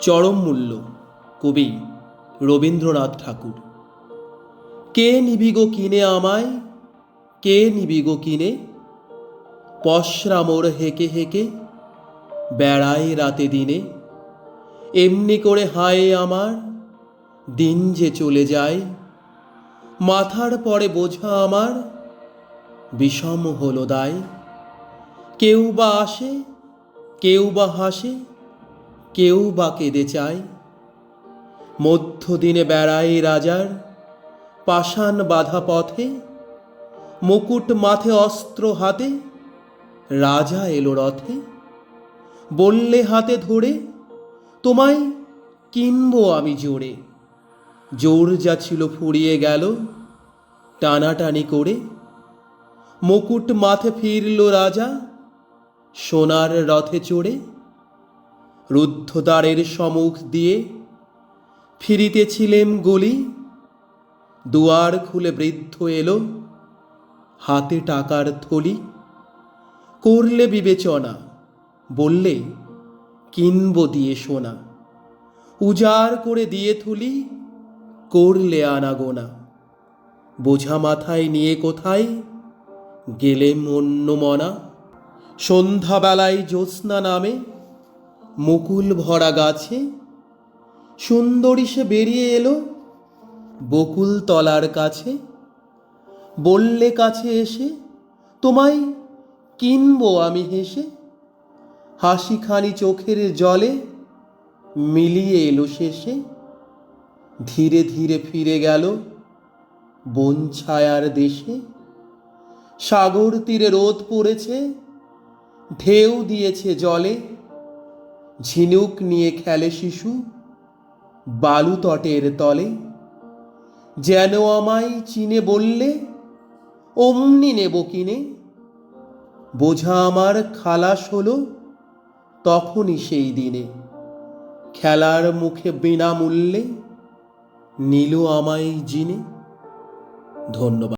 চরম মূল্য। কবি রবীন্দ্রনাথ ঠাকুর। কে নিবি গো কিনে আমায়, কে নিবি গো কিনে? পশরা মোর হেঁকে হেঁকে বেড়ায় রাতে দিনে। এমনি করে হায় আমার দিন যে চলে যায়। মাথার পরে বোঝা আমার বিষম হলো দায়। কেউ বা আসে, কেউ বা হাসে, কেউ বা কেঁদে চায়। মধ্যদিনে বেড়ায় রাজার পাষাণ বাঁধা পথে। মুকুট মাথে অস্ত্র হাতে রাজা এলো রথে। বললে হাতে ধরে তোমায় কিনবো আমি জোরে। জোর যা ছিল ফুরিয়ে গেল টানাটানি করে। মুকুট মাথে ফিরল রাজা সোনার রথে চড়ে। রুদ্ধদ্বারের সম্মুখ দিয়ে ফিরিতেছিলেম গলি। দুয়ার খুলে বৃদ্ধ এলো হাতে টাকার থলি। করলে বিবেচনা বললে কিনবো দিয়ে সোনা। উজাড় করে দিয়ে থুলি করলে আনাগোনা। বোঝা মাথায় নিয়ে কোথায় গেলেম অন্যমনা। সন্ধ্যাবেলায় জ্যোৎস্না নামে মুকুল ভরা গাছে। সুন্দরী সে বেরিয়ে এলো বকুল তলার কাছে। বললে কাছে এসে তোমায় কিনবো আমি হেসে। হাসিখানি চোখের জলে মিলিয়ে এলো শেষে। ধীরে ধীরে ফিরে গেল বন ছায়ার দেশে। সাগর তীরে রোদ পড়েছে, ঢেউ দিয়েছে জলে। ঝিনুক নিয়ে খেলে শিশু বালু তটের তলে। যেন আমায় চিনে বললে অমনি নেব কিনে। বোঝা আমার খালাস হলো তখনই সেই দিনে। খেলার মুখে বিনামূল্যে নিল আমায় জিনে। ধন্যবাদ।